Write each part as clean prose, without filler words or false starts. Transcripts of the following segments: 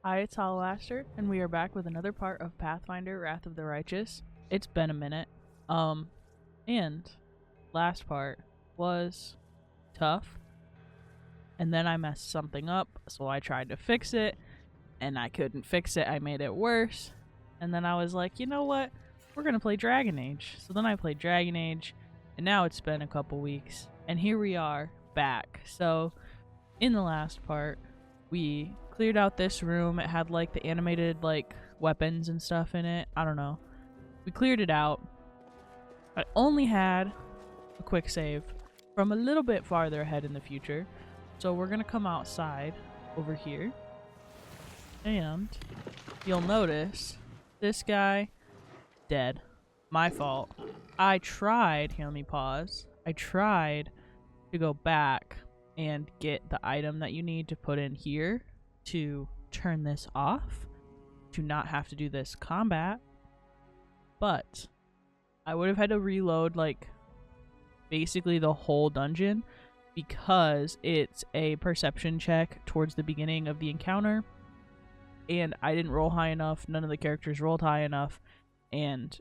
Hi, it's Hollowaster, and we are back with another part of Pathfinder: Wrath of the Righteous. It's been a minute. And last part was tough, and then I messed something up, so I tried to fix it, and I couldn't fix it. I made it worse, and then I was like, you know what? We're gonna play Dragon Age. So then I played Dragon Age, and now it's been a couple weeks, and here we are back. So in the last part, we cleared out this room. It had like the animated like weapons and stuff in it. I don't know. We cleared it out. I only had a quick save from a little bit farther ahead in the future. So we're gonna come outside over here. And you'll notice this guy dead. My fault. I tried, here let me pause. I tried to go back and get the item that you need to put in here to turn this off, to not have to do this combat, but I would have had to reload like basically the whole dungeon because it's a perception check towards the beginning of the encounter, and I didn't roll high enough, none of the characters rolled high enough, and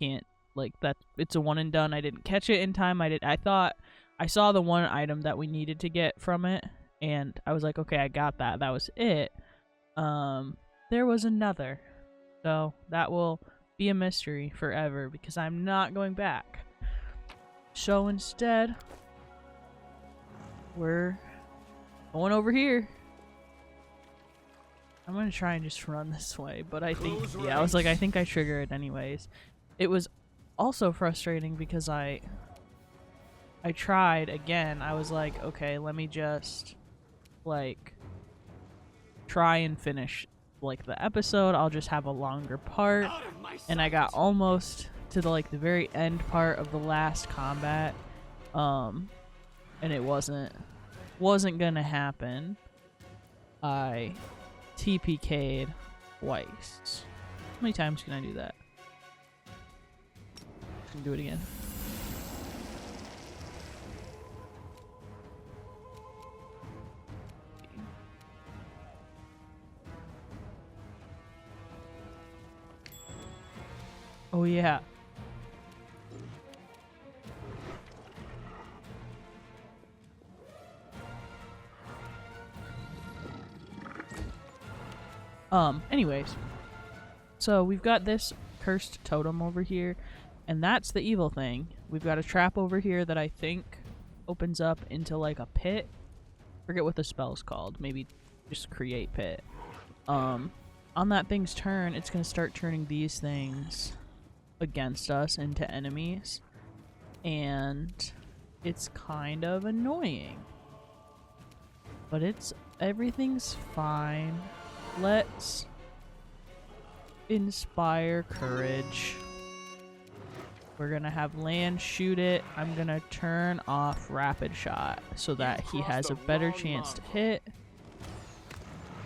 can't like that. It's a one and done. I didn't catch it in time. I thought I saw the one item that we needed to get from it, and I was like, okay, I got that. That was it. There was another. So that will be a mystery forever because I'm not going back. So instead, we're going over here. I'm going to try and just run this way, but I think, yeah, I was like, I think I trigger it anyways. It was also frustrating because I tried again. I was like, okay, let me just like try and finish like the episode. I'll just have a longer part, and I got almost to the like the very end part of the last combat, and it wasn't gonna happen. I TPK'd twice. How many times can I do that? I can do it again. Oh yeah. Anyways. So we've got this cursed totem over here, and that's the evil thing. We've got a trap over here that I think opens up into like a pit. Forget what the spell's called. Maybe just create pit. On that thing's turn, it's gonna start turning these things against us into enemies, and it's kind of annoying, but everything's fine. Let's inspire courage. We're gonna have Land shoot it. I'm gonna turn off rapid shot so that he has a better chance to hit,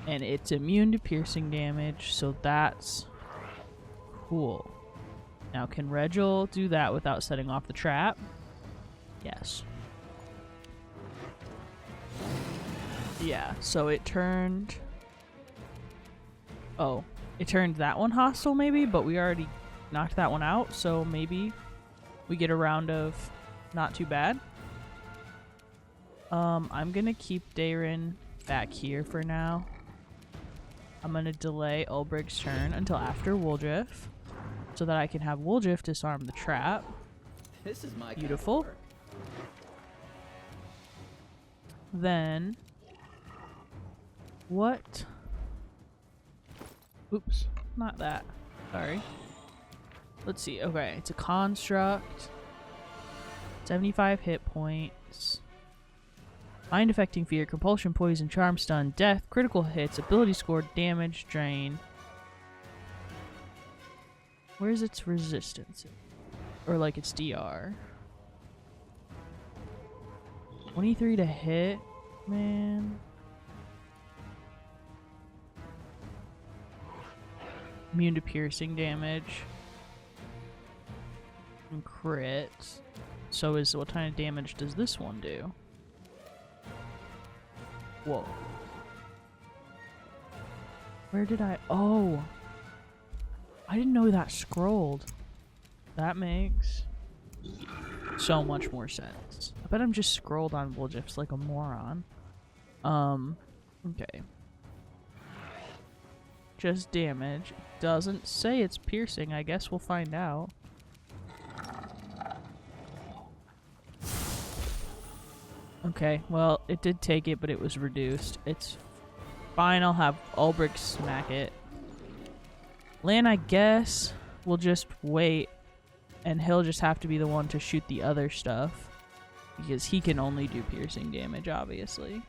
and it's immune to piercing damage, so that's cool. Now, can Regil do that without setting off the trap? Yes. Yeah, so it turned... Oh, it turned that one hostile maybe, but we already knocked that one out, so maybe we get a round of not too bad. I'm gonna keep Darren back here for now. I'm gonna delay Ulbrig's turn until after Woljif, so that I can have Woljif disarm the trap. This is my beautiful. kind of Then what? Oops, not that. Sorry. Let's see. Okay, it's a construct. 75 hit points. Mind affecting fear, compulsion, poison, charm, stun, death, critical hits, ability score, damage, drain. Where's its resistance? Or like its DR? 23 to hit? Man. Immune to piercing damage. And crit. So what kind of damage does this one do? Whoa. Where did I... Oh! I didn't know that scrolled. That makes so much more sense. I bet I'm just scrolled on Woolgifs like a moron. Okay. Just damage. Doesn't say it's piercing. I guess we'll find out. Okay, well, it did take it, but it was reduced. It's fine, I'll have Ulbrich smack it. Lan, I guess, will just wait, and he'll just have to be the one to shoot the other stuff. Because he can only do piercing damage, obviously.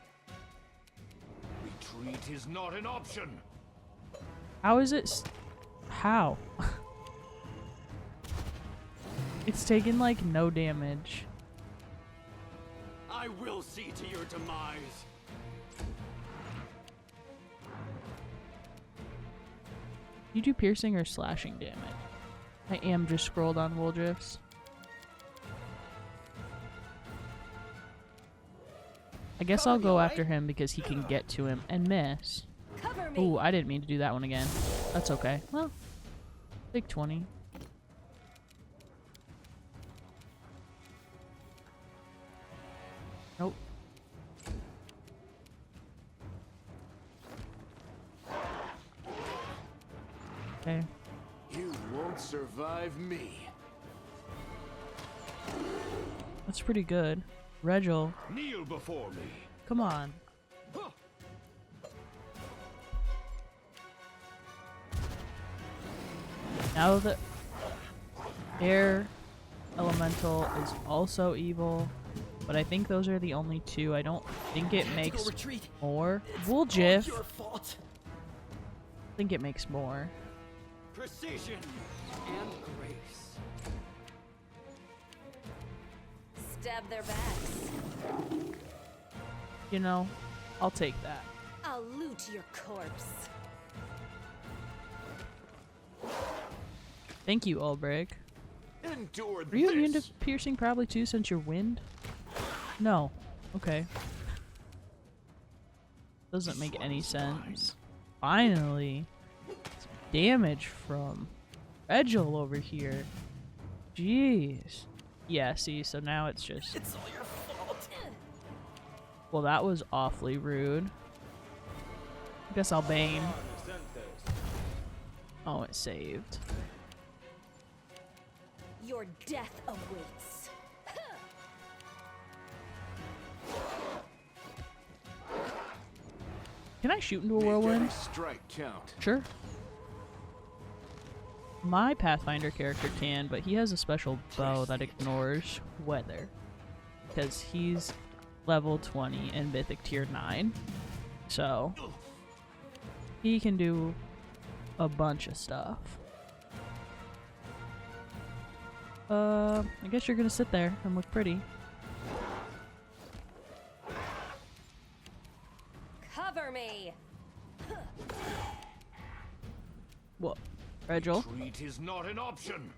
Retreat is not an option. How is it? How? It's taken, like, no damage. I will see to your demise. You do piercing or slashing damage? I am just scrolled on Woolgifs. I guess I'll go after him because he can get to him and miss. Ooh, I didn't mean to do that one again. That's okay. Well, take 20. Nope. Okay. You won't survive me. That's pretty good. Regil, Kneel before me. come on. Now that Air Elemental is also evil, but I think those are the only two. I don't think it makes more. Woolgif. I think it makes more. Precision and grace. Stab their backs. You know, I'll take that. I'll loot your corpse. Thank you, Ulbrich. Endure Are you immune to this. piercing probably too since you're wind? No. Okay. Doesn't make any sense. Finally. Some damage from Regil over here. Jeez. Yeah, see, so now it's just... It's all your fault. Well, that was awfully rude. I guess I'll Bane. Oh, it saved. Your death awaits. Can I shoot into a Make whirlwind? every strike count. Sure. My Pathfinder character can, but he has a special bow that ignores weather. Because he's level 20 and Mythic tier 9. So, he can do a bunch of stuff. I guess you're gonna sit there and look pretty. Cover me. What? Regil? Retreat is not an option.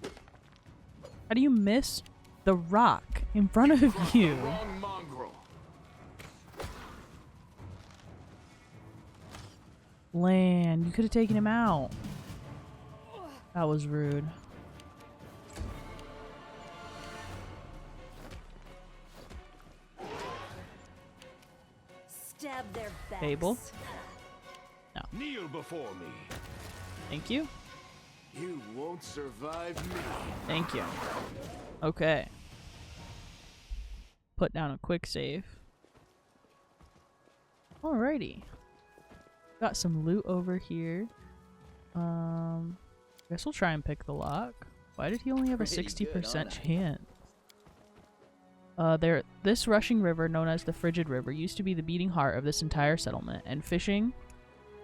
How do you miss the rock in front of you? Wrong mongrel. Lan, you could have taken him out. That was rude. Stab their backs. Fable? Kneel before me. Thank you. You won't survive me. Thank you. Okay. Put down a quick save. Alrighty. Got some loot over here. Guess we'll try and pick the lock. Why did he only have a 60% chance? This rushing river, known as the Frigid River, used to be the beating heart of this entire settlement, and fishing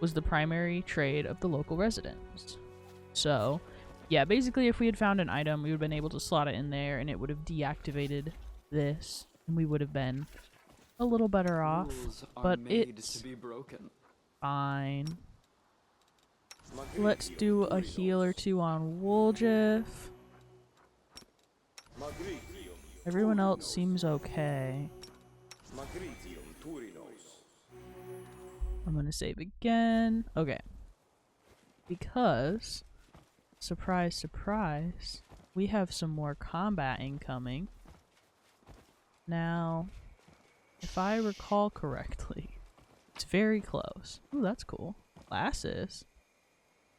was the primary trade of the local residents. So, yeah, basically if we had found an item, we would have been able to slot it in there, and it would have deactivated this, and we would have been a little better off. But it's fine. Let's do a heal or two on Woolgif. Everyone else seems okay. I'm gonna save again. Okay. Because, surprise, surprise, we have some more combat incoming. Now, if I recall correctly, it's very close. Ooh, that's cool. Glasses?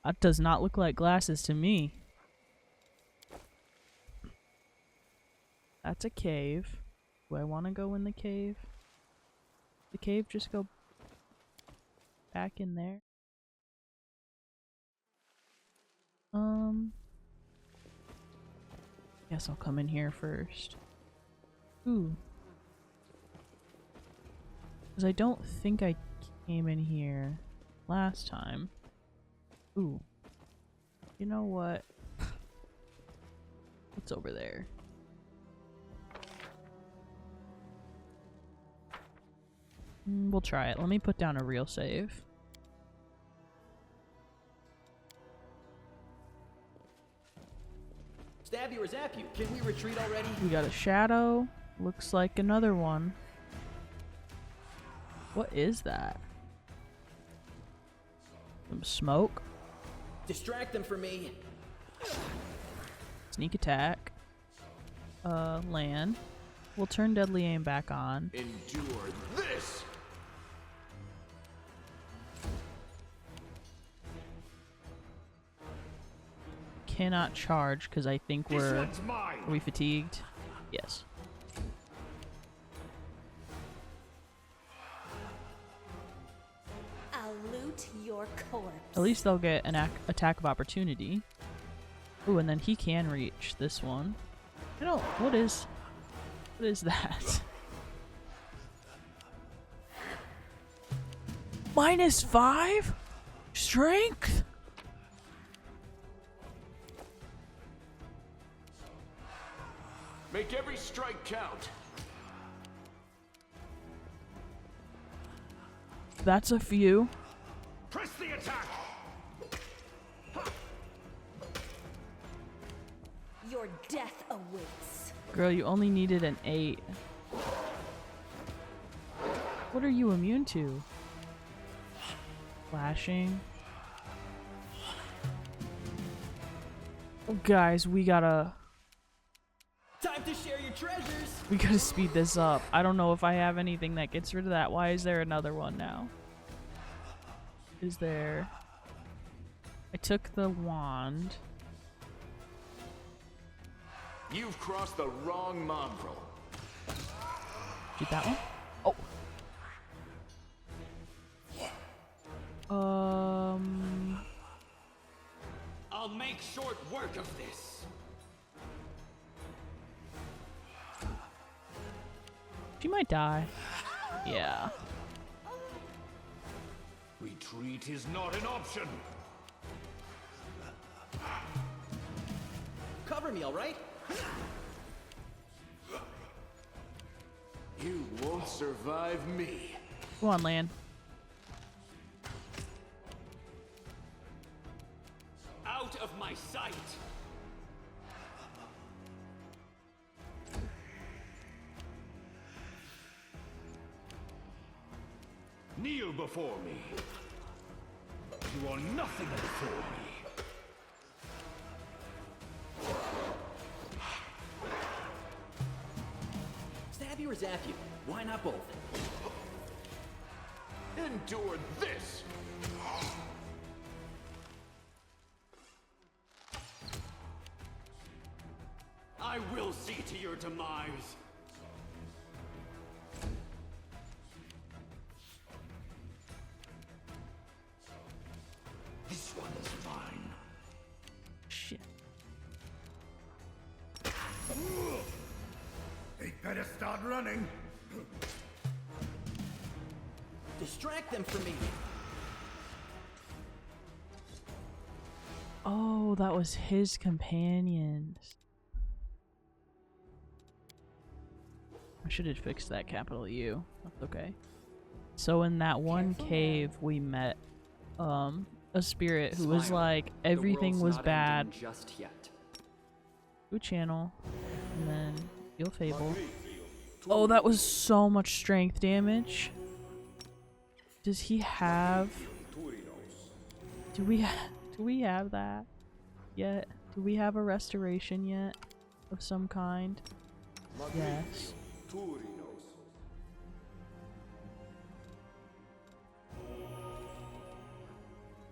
That does not look like glasses to me. That's a cave. Do I want to go in the cave? The cave just go back in there? Guess I'll come in here first. Ooh. Because I don't think I came in here last time. Ooh. You know what? What's over there? We'll try it. Let me put down a real save. Stab you or zap you. Can we retreat already? We got a shadow. Looks like another one. What is that? Some smoke. Distract them for me. Sneak attack. Land. We'll turn deadly aim back on. Endure this. Cannot charge because I think This we're... one's mine. Are we fatigued? Yes. I'll loot your corpse. At least they'll get an attack of opportunity. Ooh, and then he can reach this one. I don't... What is that? -5? Strength? Make every strike count. That's a few. Press the attack. Your death awaits. Girl, you only needed an 8. What are you immune to? Flashing. Oh, guys, we gotta Time to share your treasures. speed this up. I don't know if I have anything that gets rid of that. Why is there another one now? Is there... I took the wand. You've crossed the wrong mongrel. Did that one? Oh. I'll make short work of this. She might die. Yeah. Retreat is not an option. Cover me, all right? You won't survive me. Go on, Lan. Out of my sight. Kneel before me. You are nothing before me. Stab you or zap you. Why not both? Endure this. I will see to your demise. This one is mine. Shit. They better start running. Distract them for me. Oh, that was his companions. I should have fixed that capital U. That's okay. So in that one cave we met a spirit who was like everything was bad. Just yet. Blue channel. And then heal fable. Oh, that was so much strength damage. Does he have... Do we have that yet? Do we have a restoration yet of some kind? Yes.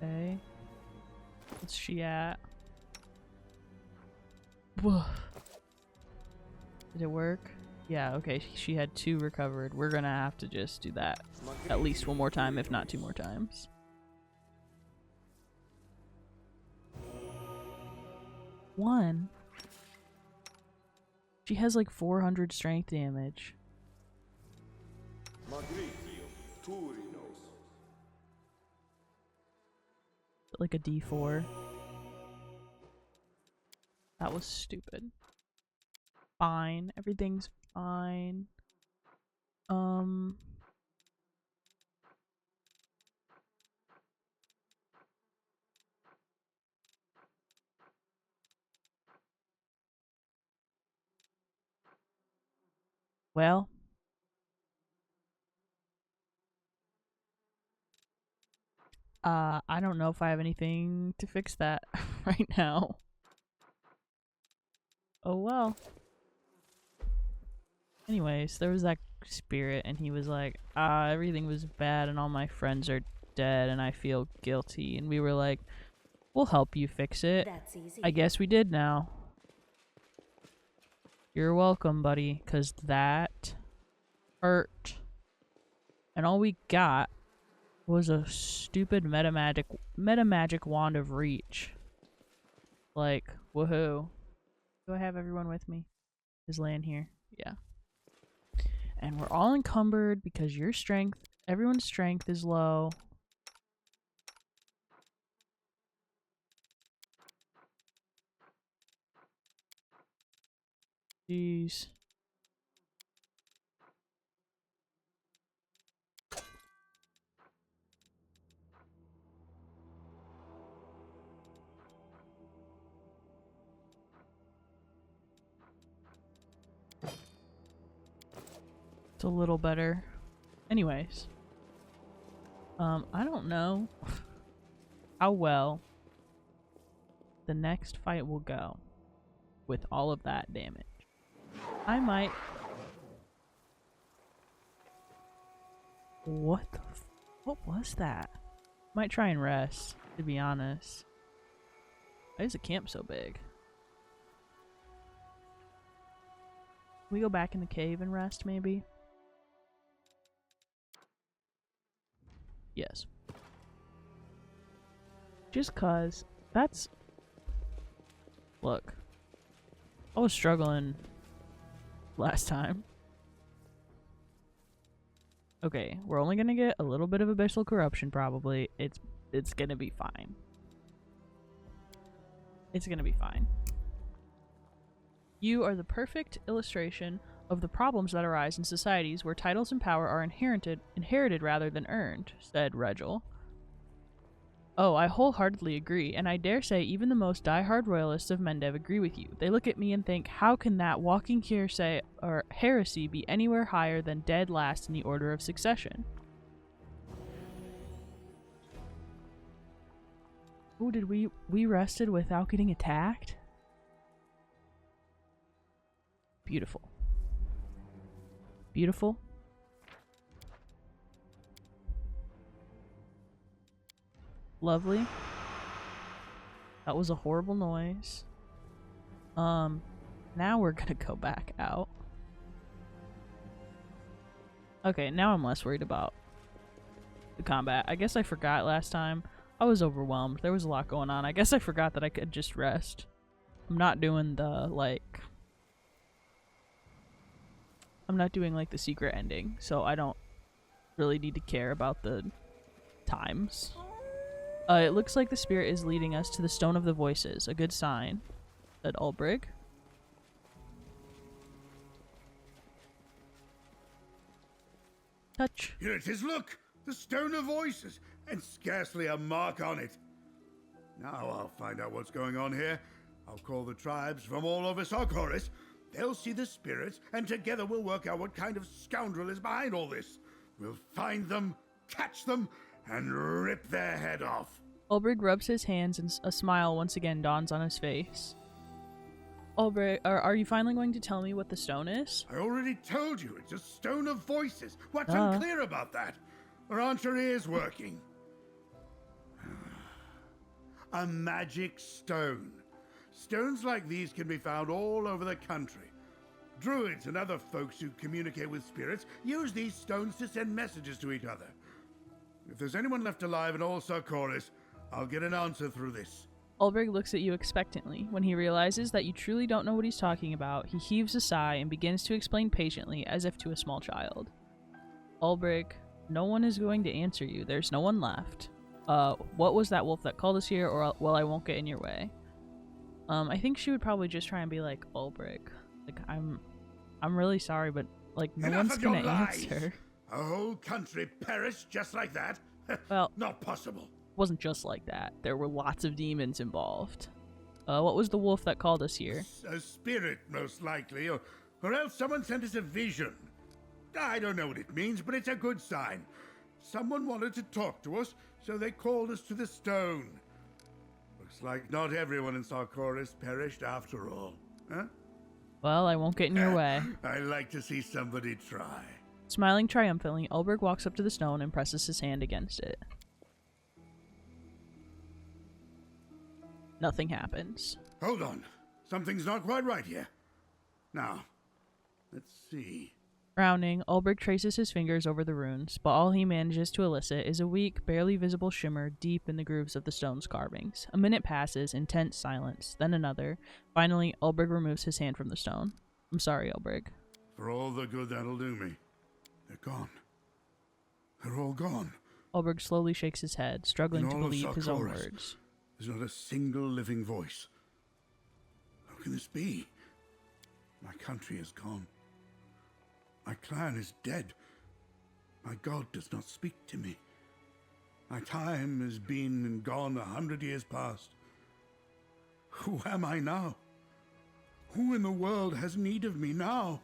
Okay. What's she at? Whoa. Did it work? Yeah, okay. She had 2 recovered. We're gonna have to just do that at least 1 more time, if not 2 more times. One. She has like 400 strength damage. Like a D4. That was stupid. Fine. Everything's fine. Well. I don't know if I have anything to fix that right now. Oh well. Anyways, there was that spirit and he was like, everything was bad and all my friends are dead and I feel guilty. And we were like, we'll help you fix it. That's easy. I guess we did now. You're welcome, buddy, because that hurt. And all we got was a stupid meta magic wand of reach. Like, woohoo. Do I have everyone with me? Is Lan here? Yeah. And we're all encumbered because your strength, everyone's strength is low. Jeez. It's a little better. Anyways. I don't know how well the next fight will go with all of that damage. I might... What the what was that? Might try and rest, to be honest. Why is the camp so big? Can we go back in the cave and rest, maybe? Yes. Just cause that's... Look. I was struggling last time. Okay, we're only gonna get a little bit of abyssal corruption probably. It's gonna be fine. It's gonna be fine. You are the perfect illustration of the problems that arise in societies where titles and power are inherited rather than earned, said Regil. Oh, I wholeheartedly agree, and I dare say even the most die-hard royalists of Mendev agree with you. They look at me and think, how can that walking hearsay or heresy be anywhere higher than dead last in the order of succession? Oh, did we rested without getting attacked? Beautiful. Beautiful. Lovely. That was a horrible noise. Now we're gonna go back out. Okay, now I'm less worried about the combat. I guess I forgot last time. I was overwhelmed. There was a lot going on. I guess I forgot that I could just rest. I'm not doing the, like... I'm not doing, like, the secret ending, so I don't really need to care about the times. It looks like the spirit is leading us to the Stone of the Voices. A good sign, said Ulbrig. Touch. Here it is, look! The Stone of Voices, and scarcely a mark on it. Now I'll find out what's going on here. I'll call the tribes from all over Sarkoris. They'll see the spirits, and together we'll work out what kind of scoundrel is behind all this. We'll find them, catch them and rip their head off. Ulbrich rubs his hands and a smile once again dawns on his face. Ulbrich, are you finally going to tell me what the stone is? I already told you, it's a stone of voices. What's unclear about that? Or aren't your ears working? A magic stone. Stones like these can be found all over the country. Druids and other folks who communicate with spirits use these stones to send messages to each other. If there's anyone left alive in Old Sarkoris, I'll get an answer through this. Ulbrich looks at you expectantly. When he realizes that you truly don't know what he's talking about, he heaves a sigh and begins to explain patiently, as if to a small child. Ulbrich, no one is going to answer you. There's no one left. What was that wolf that called us here, or well, I won't get in your way. I think she would probably just try and be like, Ulbrich, like, I'm really sorry, but, like, no one's gonna answer. A whole country perished just like that? Well, not possible. It wasn't just like that. There were lots of demons involved. What was the wolf that called us here? A spirit, most likely, or else someone sent us a vision. I don't know what it means, but it's a good sign. Someone wanted to talk to us, so they called us to the stone. Looks like not everyone in Sarkoris perished after all, huh? Well, I won't get in your way. I like to see somebody try. Smiling triumphantly, Ulbrich walks up to the stone and presses his hand against it. Nothing happens. Hold on. Something's not quite right here. Now, let's see. Frowning, Ulbrich traces his fingers over the runes, but all he manages to elicit is a weak, barely visible shimmer deep in the grooves of the stone's carvings. A minute passes in tense silence, then another. Finally, Ulbrich removes his hand from the stone. I'm sorry, Ulbrich. For all the good that'll do me. They're gone. They're all gone. Ulbrich slowly shakes his head, struggling to believe his own words. There's not a single living voice. How can this be? My country is gone. My clan is dead. My god does not speak to me. My time has been and gone 100 years past. Who am I now? Who in the world has need of me now?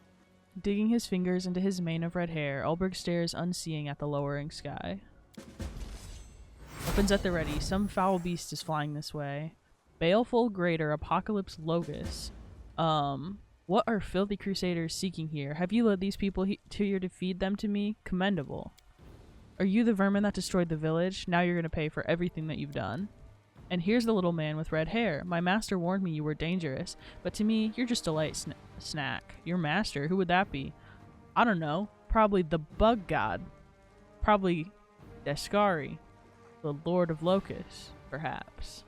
Digging his fingers into his mane of red hair, Ulbrich stares unseeing at the lowering sky. Weapons at the ready. Some foul beast is flying this way. Baleful Greater Apocalypse Locus. What are filthy crusaders seeking here? Have you led these people here to feed them to me? Commendable. Are you the vermin that destroyed the village? Now you're going to pay for everything that you've done. And here's the little man with red hair. My master warned me you were dangerous, but to me, you're just a light snack. Your master? Who would that be? I don't know. Probably the bug god. Probably Deskari, the Lord of Locusts, perhaps.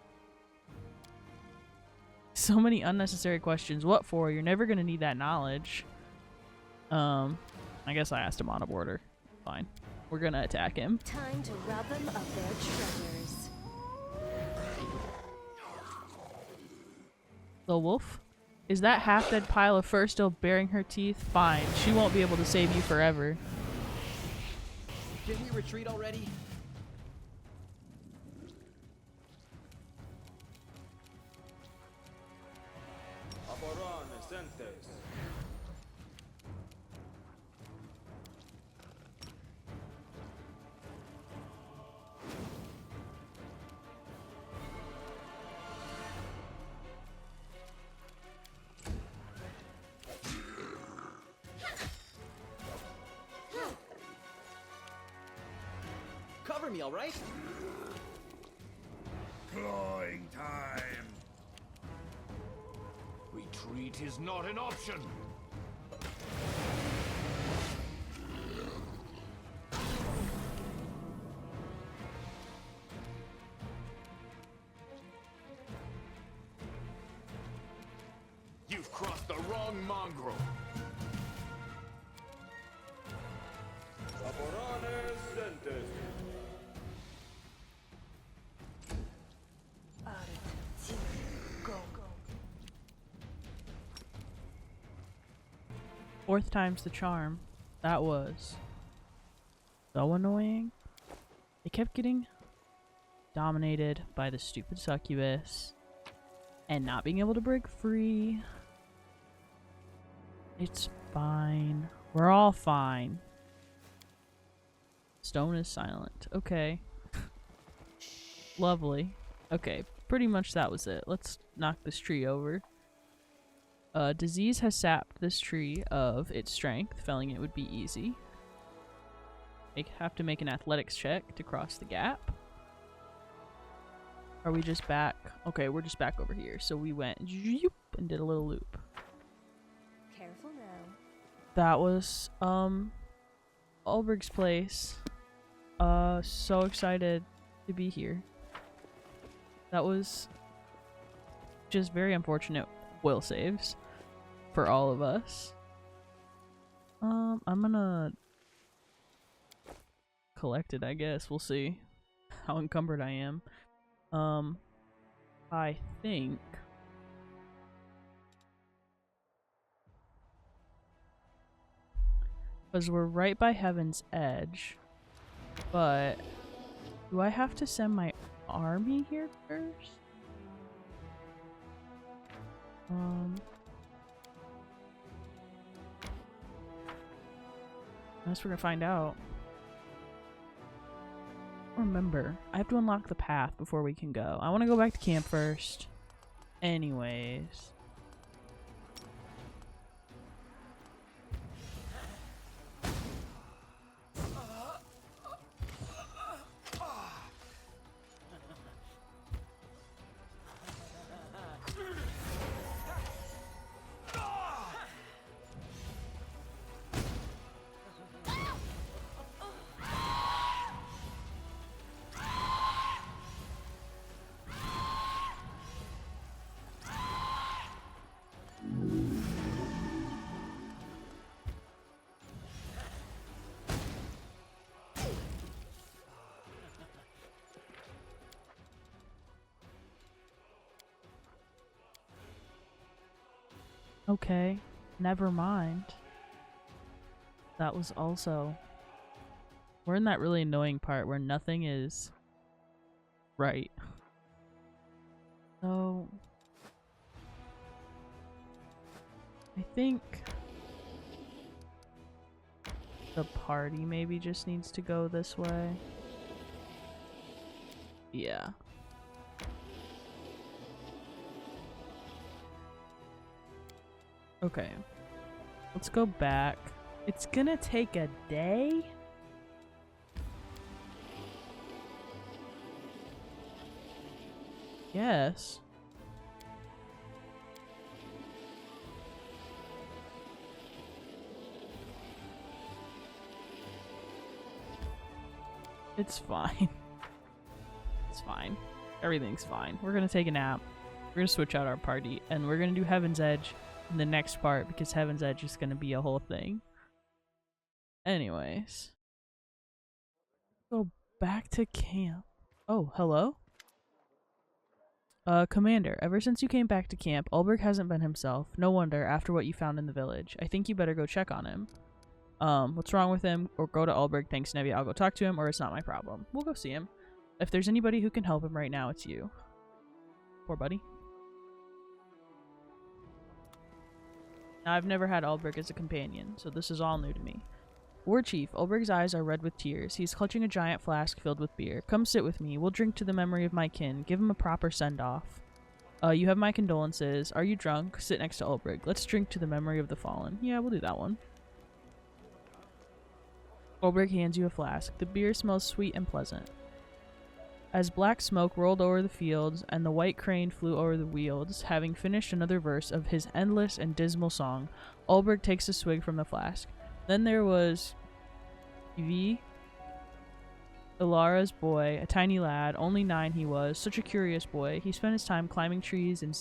So many unnecessary questions. What for? You're never going to need that knowledge. I guess I asked him on a border. Fine. We're going to attack him. Time to rob them of their treasures. The wolf? Is that half-dead pile of fur still baring her teeth? Fine. She won't be able to save you forever. Can we retreat already? Cover me, all right? Clawing time. Retreat is not an option. You've crossed the wrong mongrel. Fourth time's the charm. That was so annoying. They kept getting dominated by the stupid succubus and not being able to break free. It's fine. We're all fine. Stone is silent. Okay. Lovely. Okay, pretty much that was it. Let's knock this tree over. Disease has sapped this tree of its strength. Felling it would be easy. Have to make an athletics check to cross the gap. Are we just back? Okay, we're just back over here. So we went and did a little loop. Careful now. That was Ulberg's place. So excited to be here. That was just very unfortunate will saves for all of us. I'm gonna collect it, I guess. We'll see how encumbered I am. I think because we're right by Heaven's Edge, but do I have to send my army here first? I guess we're gonna find out. Remember, I have to unlock the path before we can go. I want to go back to camp first. Anyways. Okay, never mind. That was also... We're in that really annoying part where nothing is right. So... I think... the party maybe just needs to go this way. Yeah. Okay. Let's go back. It's gonna take a day? Yes. It's fine. It's fine. Everything's fine. We're gonna take a nap. We're gonna switch out our party, and we're gonna do Heaven's Edge in the next part, because Heaven's Edge is gonna be a whole thing. Anyways. Go back to camp. Oh, hello? Commander, ever since you came back to camp, Ulberg hasn't been himself. No wonder, after what you found in the village. I think you better go check on him. What's wrong with him? Or go to Ulberg. Thanks, Nevi. I'll go talk to him, or it's not my problem. We'll go see him. If there's anybody who can help him right now, it's you. Poor buddy. Now, I've never had Ulberg as a companion, so this is all new to me. War Chief, Ulberg's eyes are red with tears. He's clutching a giant flask filled with beer. Come sit with me. We'll drink to the memory of my kin. Give him a proper send-off. You have my condolences. Are you drunk? Sit next to Ulberg. Let's drink to the memory of the fallen. Yeah, we'll do that one. Ulberg hands you a flask. The beer smells sweet and pleasant. As black smoke rolled over the fields and the white crane flew over the fields, having finished another verse of his endless and dismal song, Ulberg takes a swig from the flask. Then there was V. Ilara's boy, a tiny lad, only 9 he was, such a curious boy. He spent his time climbing trees and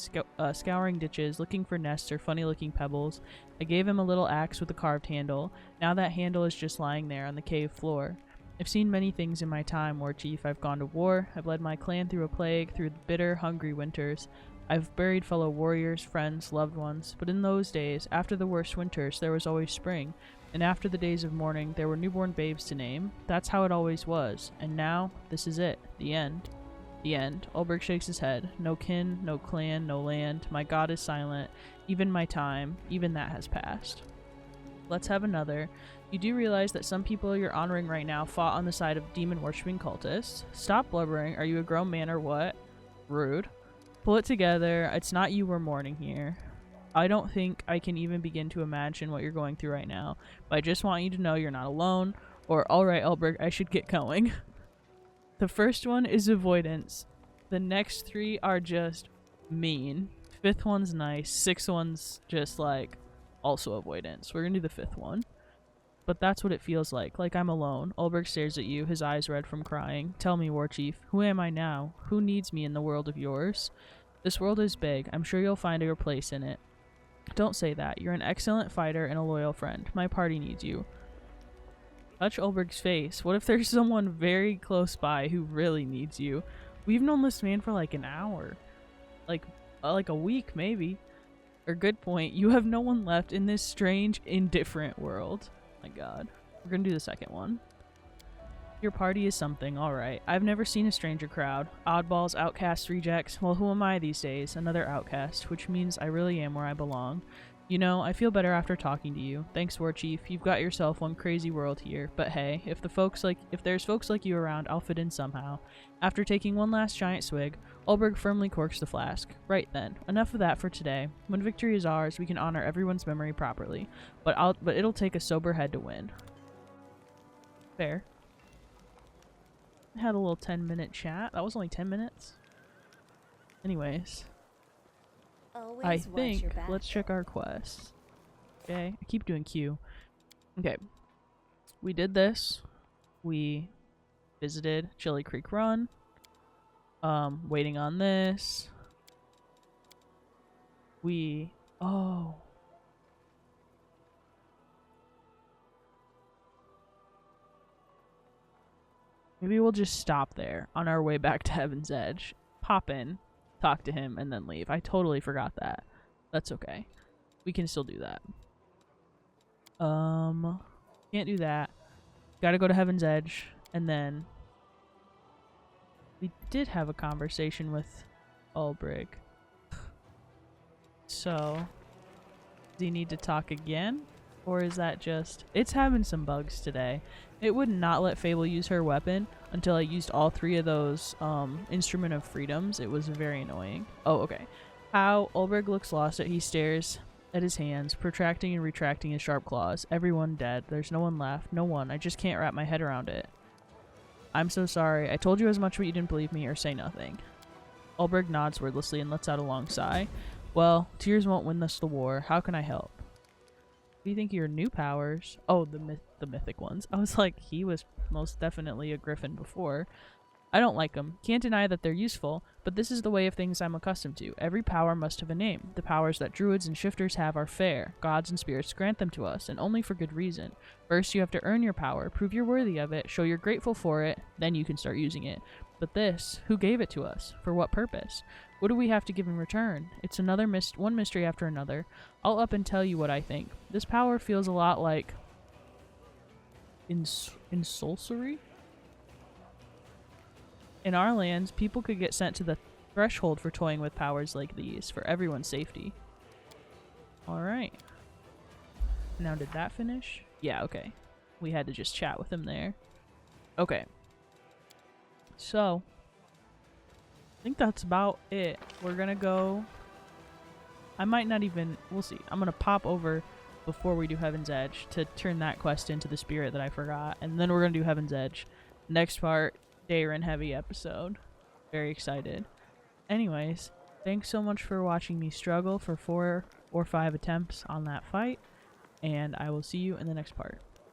scouring ditches, looking for nests or funny-looking pebbles. I gave him a little axe with a carved handle. Now that handle is just lying there on the cave floor. I've seen many things in my time, War Chief. I've gone to war. I've led my clan through a plague, through the bitter, hungry winters. I've buried fellow warriors, friends, loved ones. But in those days, after the worst winters, there was always spring. And after the days of mourning, there were newborn babes to name. That's how it always was. And now, this is it. The end. The end. Ulberg shakes his head. No kin, no clan, no land. My God is silent. Even my time, even that has passed. Let's have another. You do realize that some people you're honoring right now fought on the side of demon-worshipping cultists. Stop blubbering. Are you a grown man or what? Rude. Pull it together. It's not you we're mourning here. I don't think I can even begin to imagine what you're going through right now, but I just want you to know you're not alone. Or, alright, Elberg, I should get going. The first one is avoidance. The next 3 are just mean. 5th one's nice. 6th one's just like also avoidance. We're gonna do the 5th one. But that's what it feels like I'm alone. Ulberg stares at you, his eyes red from crying. Tell me, War Chief, who am I now? Who needs me in the world of yours? This world is big. I'm sure you'll find your place in it. Don't say that. You're an excellent fighter and a loyal friend. My party needs you. Touch Ulberg's face. What if there's someone very close by who really needs you? We've known this man for like an hour. Like a week, maybe. Or good point. You have no one left in this strange, indifferent world. My god. We're gonna do the second one. Your party is something, alright. I've never seen a stranger crowd. Oddballs, outcasts, rejects. Well, who am I these days? Another outcast, which means I really am where I belong. You know, I feel better after talking to you. Thanks, War Chief. You've got yourself one crazy world here. But hey, if there's folks like you around, I'll fit in somehow. After taking one last giant swig, Ulberg firmly corks the flask. Right then. Enough of that for today. When victory is ours, we can honor everyone's memory properly. But it'll take a sober head to win. Fair. Had a little 10-minute chat. That was only 10 minutes. Anyways. Always I watch think, your back. let's check our quests. Okay, I keep doing Q. Okay. We did this. We visited Chili Creek Run. Waiting on this. Oh. Maybe we'll just stop there on our way back to Heaven's Edge. Pop in, talk to him, and then leave. I totally forgot that. That's okay. We can still do that. Can't do that. Gotta go to Heaven's Edge, and then we did have a conversation with Ulbrig. So, do you need to talk again? Or is that just... It's having some bugs today. It would not let Fable use her weapon until I used all 3 of those Instrument of Freedoms. It was very annoying. Oh, okay. How Ulberg looks lost as he stares at his hands, protracting and retracting his sharp claws. Everyone dead. There's no one left. No one. I just can't wrap my head around it. I'm so sorry. I told you as much, but you didn't believe me or say nothing. Ulberg nods wordlessly and lets out a long sigh. Well, tears won't win us the war. How can I help? What do you think of your new powers? Oh, the mythic ones. I was like, he was most definitely a griffin before. I don't like them. Can't deny that they're useful, but this is the way of things I'm accustomed to. Every power must have a name. The powers that druids and shifters have are fair. Gods and spirits grant them to us, and only for good reason. First, you have to earn your power, prove you're worthy of it, show you're grateful for it, then you can start using it. But this, who gave it to us? For what purpose? What do we have to give in return? It's another one mystery after another. I'll up and tell you what I think. This power feels a lot like... Insulsory? In our lands, people could get sent to the threshold for toying with powers like these, for everyone's safety. Alright. Now, did that finish? Yeah, okay. We had to just chat with him there. Okay. So, I think that's about it. We're gonna go... I might not even... We'll see. I'm gonna pop over before we do Heaven's Edge to turn that quest into the spirit that I forgot. And then we're gonna do Heaven's Edge. Next part, Dayron heavy episode. Very excited. Anyways, thanks so much for watching me struggle for 4 or 5 attempts on that fight. And I will see you in the next part.